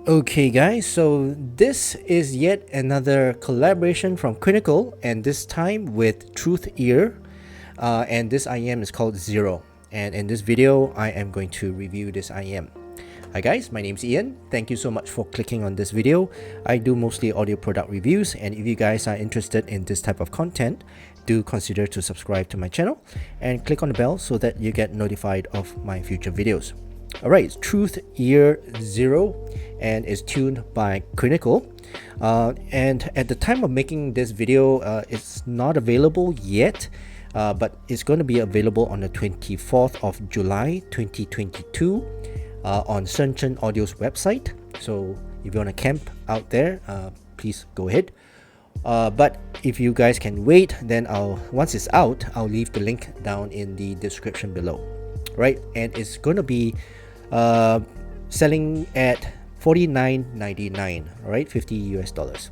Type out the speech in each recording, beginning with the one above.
Okay guys, so this is yet another collaboration from Crinacle, and this time with Truthear, and this IEM is called Zero, and in this video I am going to review this IEM. Hi guys, my name is Ian. Thank you so much for clicking on this video. I do mostly audio product reviews, and if you guys are interested in this type of content, do consider to subscribe to my channel and click on the bell so that you get notified of my future videos. Alright, it's Truthear Zero and is tuned by Crinacle. And at the time of making this video, it's not available yet, but it's going to be available on the 24th of July 2022 on Shenzhenaudio's website. So if you want to camp out there, please go ahead. But if you guys can wait, then once it's out, I'll leave the link down in the description below. Right, and it's going to be selling at $49.99, right, 50 US dollars.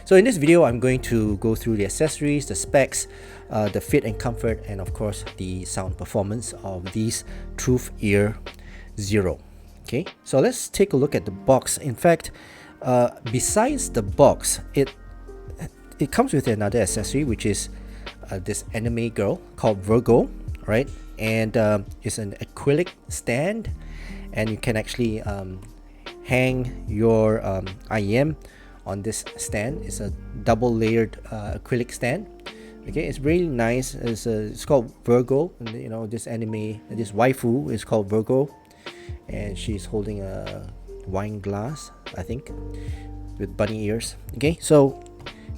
So in this video, I'm going to go through the accessories, the specs, the fit and comfort, and of course the sound performance of these Truthear Zero. Okay, so let's take a look at the box. In fact, besides the box, it comes with another accessory, which is this anime girl called Virgo, right? And it's an acrylic stand, and you can actually hang your IEM on this stand. It's a double layered acrylic stand. Okay, it's really nice. It's called Virgo. You know, this anime, this waifu is called Virgo, and she's holding a wine glass, I think, with bunny ears. Okay, so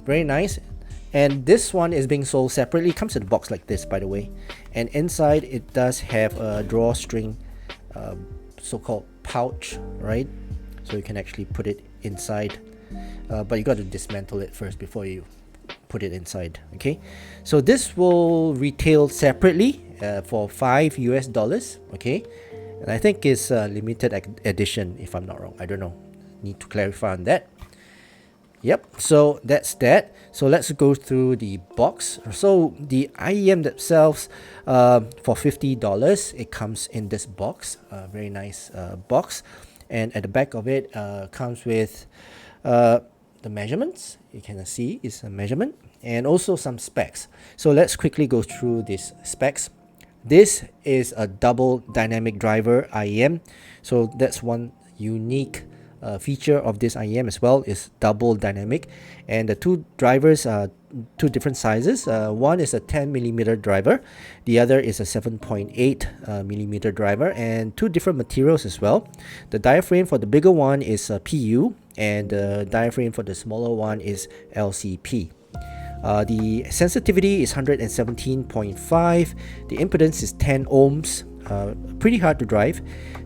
very nice. And this one is being sold separately. It comes in a box like this, by the way, and inside it does have a drawstring so-called pouch, right? So you can actually put it inside, but you got to dismantle it first before you put it inside. Okay, so this will retail separately for $5 US. Okay, and I think it's a limited edition, if I'm not wrong. I don't know, need to clarify on that. Yep, so that's that. So let's go through the box. So the IEM themselves, for $50, it comes in this box, very nice box, and at the back of it comes with the measurements. You can see it's a measurement, and also some specs. So let's quickly go through these specs. This is a double dynamic driver IEM, so that's one unique feature of this IEM as well, is double dynamic, and the two drivers are two different sizes. One is a 10mm driver, the other is a 7.8mm driver, and two different materials as well. The diaphragm for the bigger one is PU, and the diaphragm for the smaller one is LCP. The sensitivity is 117.5, the impedance is 10 ohms, pretty hard to drive.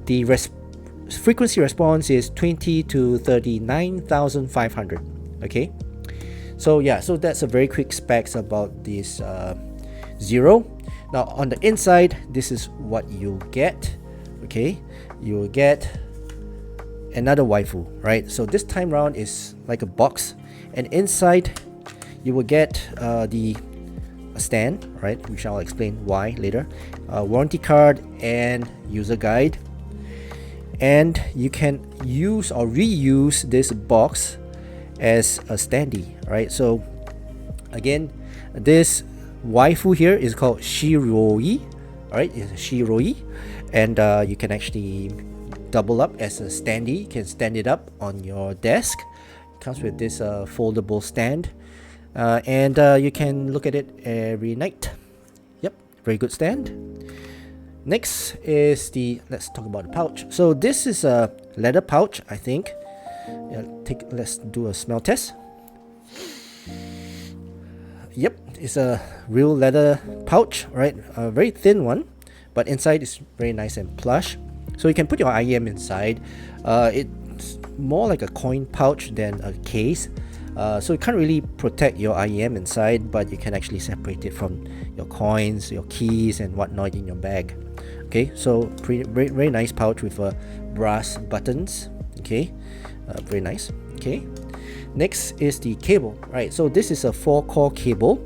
The frequency response is 20 to 39,500. Okay, so yeah, so that's a very quick specs about this Zero. Now on the inside, this is what you get. Okay, you will get another waifu, right? So this time round is like a box, and inside you will get the stand, right, which I'll explain why later, warranty card and user guide. And you can use or reuse this box as a standee, right? So again, this waifu here is called Shiroi, right? It's Shiroi, and you can actually double up as a standee. You can stand it up on your desk. It comes with this foldable stand, and you can look at it every night. Yep, very good stand. Next is let's talk about the pouch. So this is a leather pouch, I think. Let's do a smell test. Yep, it's a real leather pouch, right? A very thin one, but inside is very nice and plush. So you can put your IEM inside. It's more like a coin pouch than a case. So you can't really protect your IEM inside, but you can actually separate it from your coins, your keys, and whatnot in your bag. Okay, so very nice pouch with brass buttons. Okay, very nice. Okay, next is the cable. Right, so this is a 4-core cable,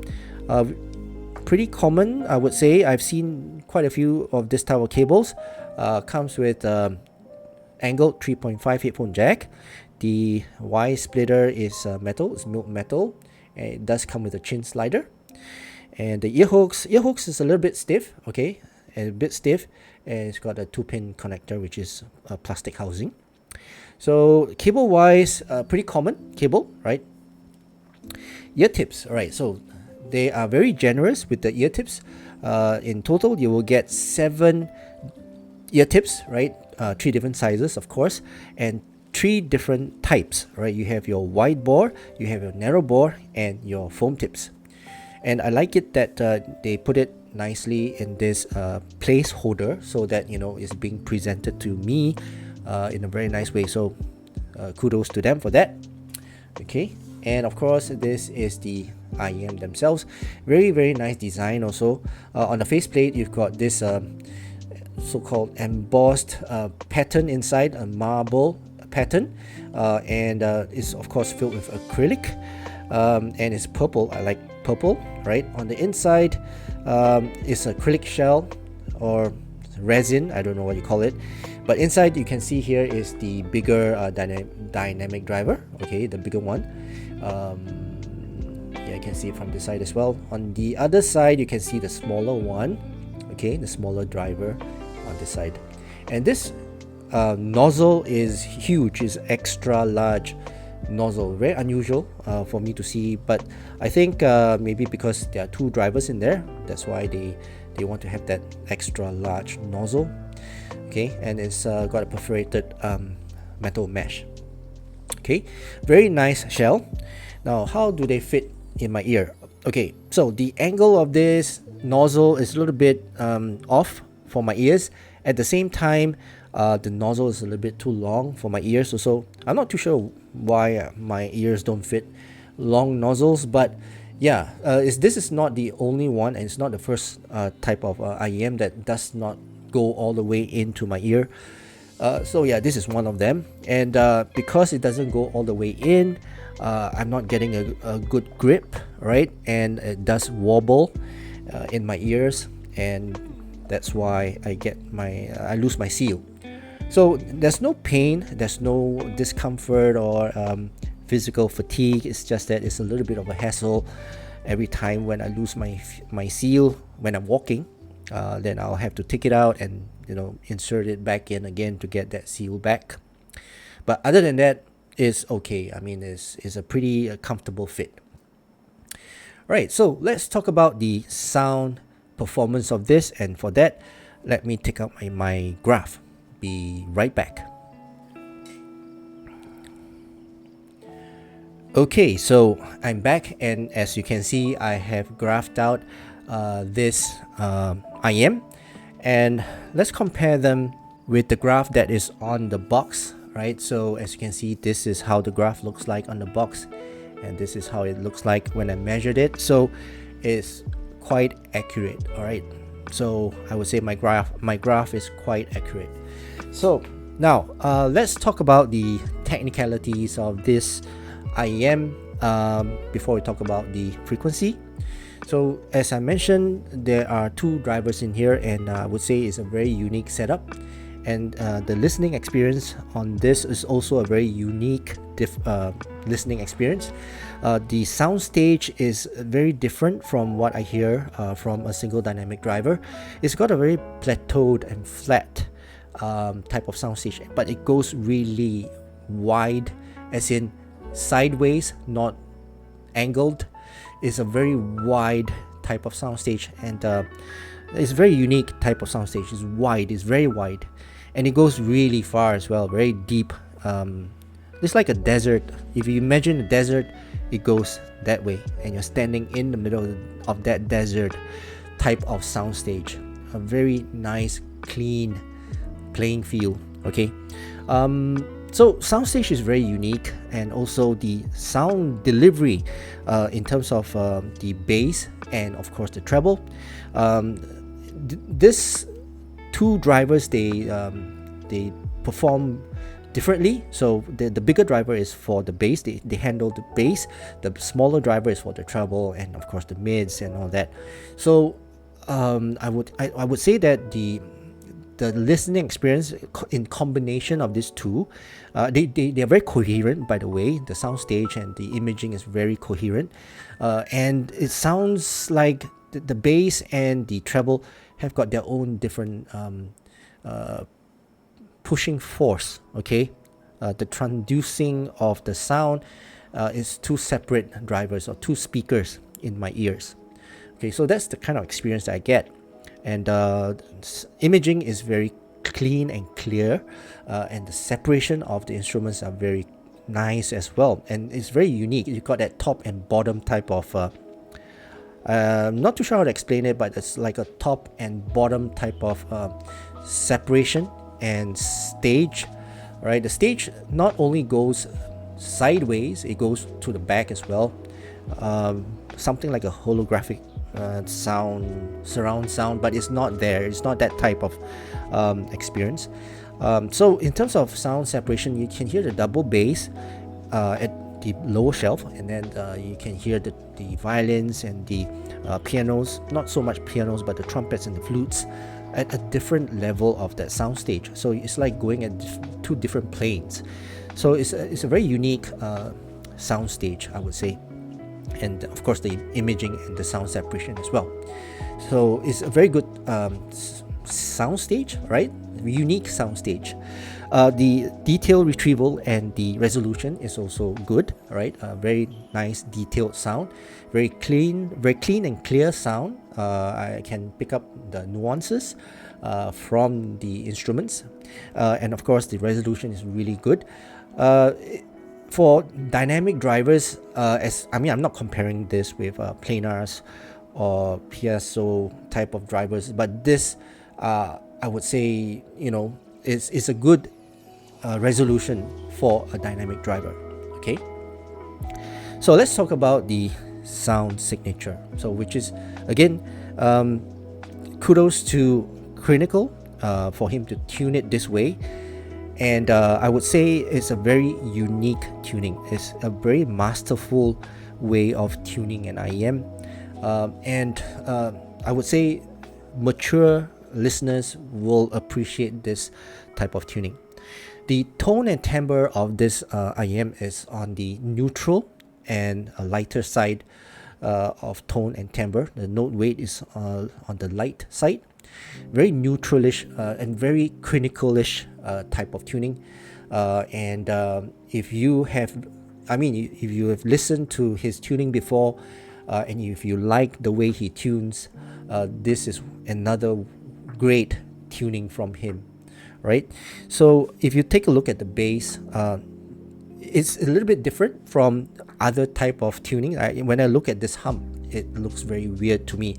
pretty common, I would say. I've seen quite a few of this type of cables. Comes with angled 3.5 headphone jack. The Y splitter is metal, it's milk metal, and it does come with a chin slider. And the ear hooks is a little bit stiff, okay, a bit stiff, and it's got a 2-pin connector, which is a plastic housing. So cable wise, pretty common cable, right? Ear tips, all right, so they are very generous with the ear tips. In total, you will get 7 ear tips, right? 3 different sizes, of course, and 3 different types, right? You have your wide bore, you have your narrow bore, and your foam tips. And I like it that they put it nicely in this placeholder, so that it's being presented to me in a very nice way. So kudos to them for that. Okay, and of course this is the IEM themselves. Very, very nice design also. On the faceplate, you've got this so-called embossed pattern inside, a marble pattern, and it's of course filled with acrylic, and it's purple. I like purple, right? On the inside, it's acrylic shell or resin, I don't know what you call it, but inside you can see here is the bigger dynamic driver, okay, the bigger one. Yeah, you can see it from this side as well. On the other side, you can see the smaller one, okay, the smaller driver on this side. And this nozzle is huge, is extra large nozzle, very unusual for me to see, but I think maybe because there are 2 drivers in there, that's why they want to have that extra large nozzle. Okay, and it's got a perforated metal mesh. Okay, very nice shell. Now, how do they fit in my ear? Okay, so the angle of this nozzle is a little bit off for my ears. At the same time, the nozzle is a little bit too long for my ears, so I'm not too sure why my ears don't fit long nozzles. But yeah, this is not the only one, and it's not the first type of IEM that does not go all the way into my ear. So yeah, this is one of them, and because it doesn't go all the way in, I'm not getting a good grip, right? And it does wobble in my ears, and that's why I lose my seal. So there's no pain, there's no discomfort or physical fatigue. It's just that it's a little bit of a hassle every time when I lose my seal when I'm walking. Then I'll have to take it out and insert it back in again to get that seal back. But other than that, it's okay. I mean, it's a pretty comfortable fit. Right, so let's talk about the sound performance of this, and for that, let me take out my graph. Be right back. Okay, so I'm back, and as you can see, I have graphed out this IEM, and let's compare them with the graph that is on the box, right? So as you can see, this is how the graph looks like on the box, and this is how it looks like when I measured it. So it's quite accurate. All right, so I would say my graph is quite accurate. So now let's talk about the technicalities of this IEM before we talk about the frequency. So as I mentioned, there are 2 drivers in here, and I would say it's a very unique setup, and the listening experience on this is also a very unique listening experience. The sound stage is very different from what I hear from a single dynamic driver. It's got a very plateaued and flat type of sound stage, but it goes really wide, as in sideways, not angled. It's a very wide type of sound stage, and it's a very unique type of sound stage. It's wide, it's very wide, and it goes really far as well, very deep. It's like a desert. If you imagine a desert, it goes that way, and you're standing in the middle of that desert type of sound stage. A very nice, clean playing field. Okay, so soundstage is very unique, and also the sound delivery in terms of the bass and of course the treble. This 2 drivers, they perform differently. So the bigger driver is for the bass, they handle the bass. The smaller driver is for the treble and of course the mids and all that. So I would say that the the listening experience in combination of these two, they are very coherent, by the way. The soundstage and the imaging is very coherent, and it sounds like the bass and the treble have got their own different pushing force. Okay, the transducing of the sound is two separate drivers or two speakers in my ears. Okay, so that's the kind of experience that I get. And imaging is very clean and clear, and the separation of the instruments are very nice as well, and it's very unique. You got that top and bottom type of I'm not too sure how to explain it, but it's like a top and bottom type of separation and stage. Right, the stage not only goes sideways, it goes to the back as well. Something like a holographic surround sound, but it's not there. It's not that type of experience. So in terms of sound separation, you can hear the double bass at the lower shelf, and then you can hear the violins and the pianos, not so much pianos, but the trumpets and the flutes at a different level of that sound stage. So it's like going at two different planes. So it's a very unique sound stage, I would say. And of course the imaging and the sound separation as well. So it's a very good sound stage, right? Unique sound stage. The detail retrieval and the resolution is also good, right? Very nice detailed sound, very clean and clear sound. I can pick up the nuances from the instruments, and of course the resolution is really good. For dynamic drivers, I'm not comparing this with planars or piezo type of drivers, but this I would say, is a good resolution for a dynamic driver. Okay, so let's talk about the sound signature. So which is again, kudos to Crinacle for him to tune it this way. And I would say it's a very unique tuning. It's a very masterful way of tuning an IEM. And I would say mature listeners will appreciate this type of tuning. The tone and timbre of this IEM is on the neutral and a lighter side of tone and timbre. The note weight is on the light side. Very neutralish and very Crinacle-ish type of tuning. And if you have listened to his tuning before, and if you like the way he tunes, this is another great tuning from him, right? So if you take a look at the bass, it's a little bit different from other type of tuning. When I look at this hum, it looks very weird to me.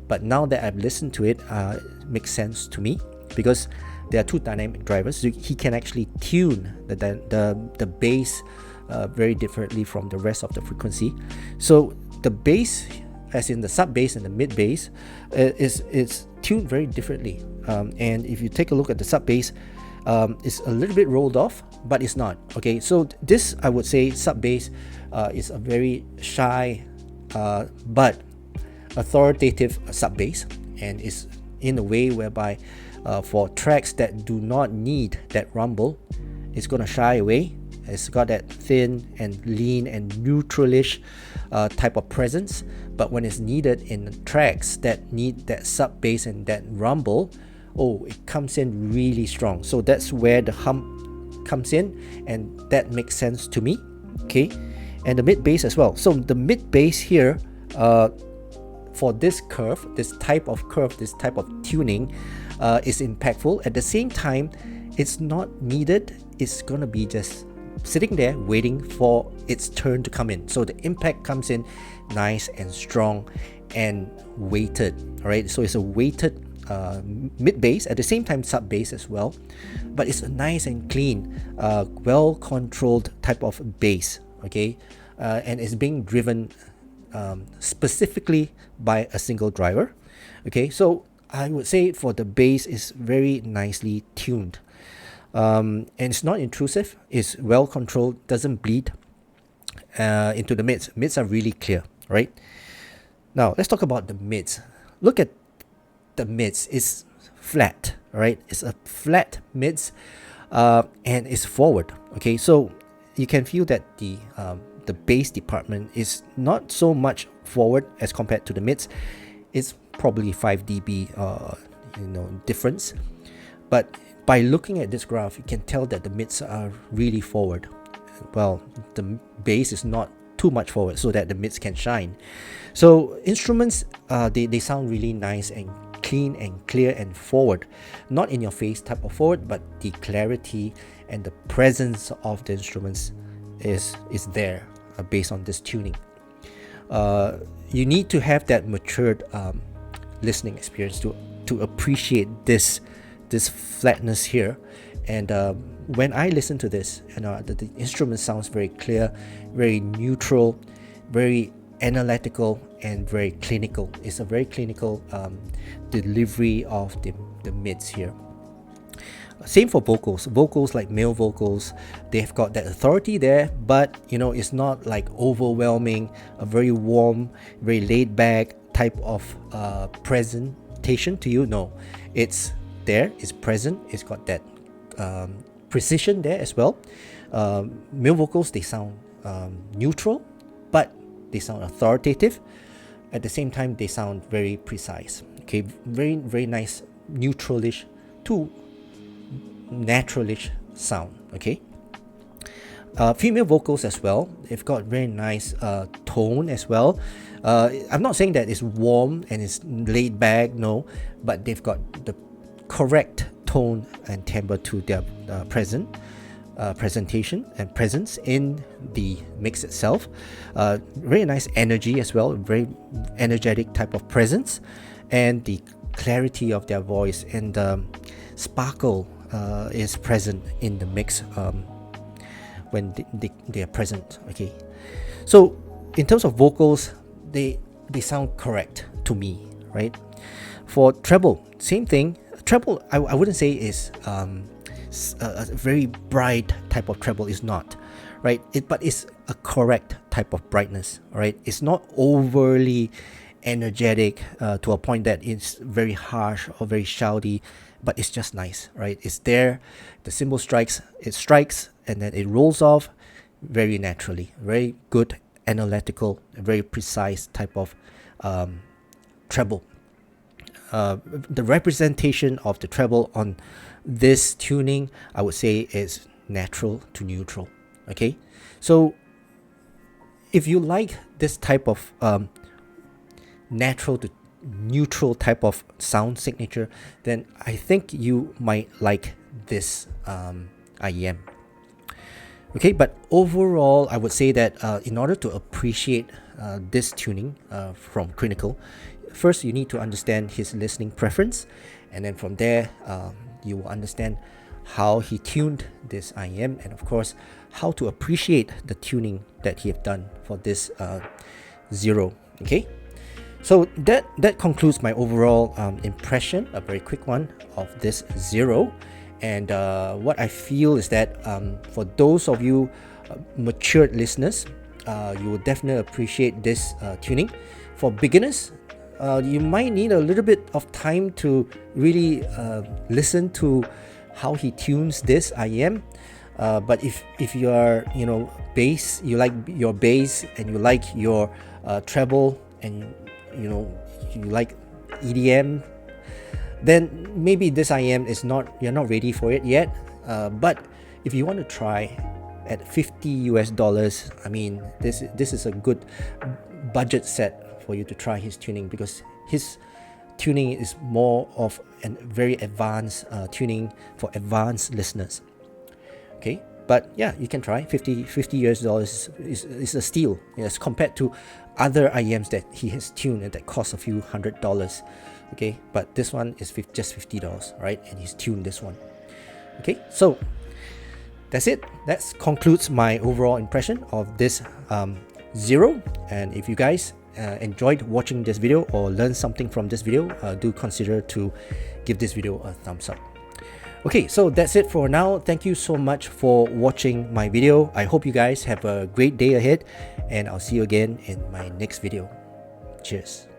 But now that I've listened to it, it makes sense to me, because there are two dynamic drivers. So he can actually tune the bass very differently from the rest of the frequency. So the bass, as in the sub bass and the mid bass, is tuned very differently. And if you take a look at the sub bass, it's a little bit rolled off, but it's not. Okay, so this, I would say, sub bass is a very shy but authoritative sub bass, and is in a way whereby for tracks that do not need that rumble, it's gonna shy away. It's got that thin and lean and neutralish type of presence, but when it's needed in tracks that need that sub bass and that rumble, it comes in really strong. So that's where the hum comes in, and that makes sense to me. Okay, and the mid bass as well. So the mid bass here, for this curve, this type of tuning, is impactful. At the same time, it's not needed. It's gonna be just sitting there waiting for its turn to come in. So the impact comes in nice and strong and weighted. All right, so it's a weighted mid bass, at the same time sub bass as well, but it's a nice and clean, well controlled type of bass. Okay, and it's being driven specifically by a single driver. Okay, so I would say for the bass is very nicely tuned, and it's not intrusive. It's well controlled, doesn't bleed into the mids. Mids are really clear, right? Now let's talk about the mids. Look at the mids. It's flat, right? It's a flat mids, and it's forward. Okay, so you can feel that the bass department is not so much forward as compared to the mids. It's probably 5 dB difference, but by looking at this graph, you can tell that the mids are really forward. Well, the bass is not too much forward so that the mids can shine. So instruments, they sound really nice and clean and clear and forward, not in your face type of forward, but the clarity and the presence of the instruments is there based on this tuning. You need to have that matured listening experience to appreciate this flatness here. And when I listen to this, the instrument sounds very clear, very neutral, very analytical, and very clinical. It's a very clinical delivery of the mids here. Same for vocals. Vocals, like male vocals, they've got that authority there, but it's not like overwhelming, a very warm, very laid back type of presentation to you. No, it's there, it's present, it's got that precision there as well. Male vocals, they sound neutral, but they sound authoritative. At the same time, they sound very precise. Okay, very, very nice neutralish to naturalish sound. Okay, female vocals as well, they've got very nice tone as well. I'm not saying that it's warm and it's laid back, no, but they've got the correct tone and timbre to their presentation and presence in the mix itself. Very nice energy as well, very energetic type of presence, and the clarity of their voice and sparkle is present in the mix when they are present. Okay, so in terms of vocals, they sound correct to me, right? For treble, same thing. Treble, I wouldn't say is a very bright type of treble. Is not, right? But it's a correct type of brightness, right? It's not overly energetic to a point that it's very harsh or very shouty, but it's just nice, right? It's there, the cymbal strikes, it strikes, and then it rolls off very naturally. Very good, analytical, very precise type of treble. The representation of the treble on this tuning, I would say, is natural to neutral. Okay, so if you like this type of natural to neutral type of sound signature, then I think you might like this IEM. Okay, but overall, I would say that in order to appreciate this tuning from Crinacle, first you need to understand his listening preference, and then from there you will understand how he tuned this IEM, and of course how to appreciate the tuning that he have done for this Zero. Okay, so that concludes my overall impression, a very quick one, of this Zero. And what I feel is that for those of you matured listeners, you will definitely appreciate this tuning. For beginners, you might need a little bit of time to really listen to how he tunes this IEM. But if you are, bass, you like your bass and you like your treble, and you like EDM, then maybe this IEM is you're not ready for it yet. But if you want to try at $50, I mean, this is a good budget set for you to try his tuning, because his tuning is more of a very advanced tuning for advanced listeners. Okay, but yeah, you can try. $50 is a steal, as compared to other IEMs that he has tuned and that cost a few $100. Okay, but this one is just $50, right? And he's tuned this one. Okay, so that's it. That concludes my overall impression of this Zero. And if you guys enjoyed watching this video or learned something from this video, do consider to give this video a thumbs up. Okay, so that's it for now. Thank you so much for watching my video. I hope you guys have a great day ahead, and I'll see you again in my next video. Cheers.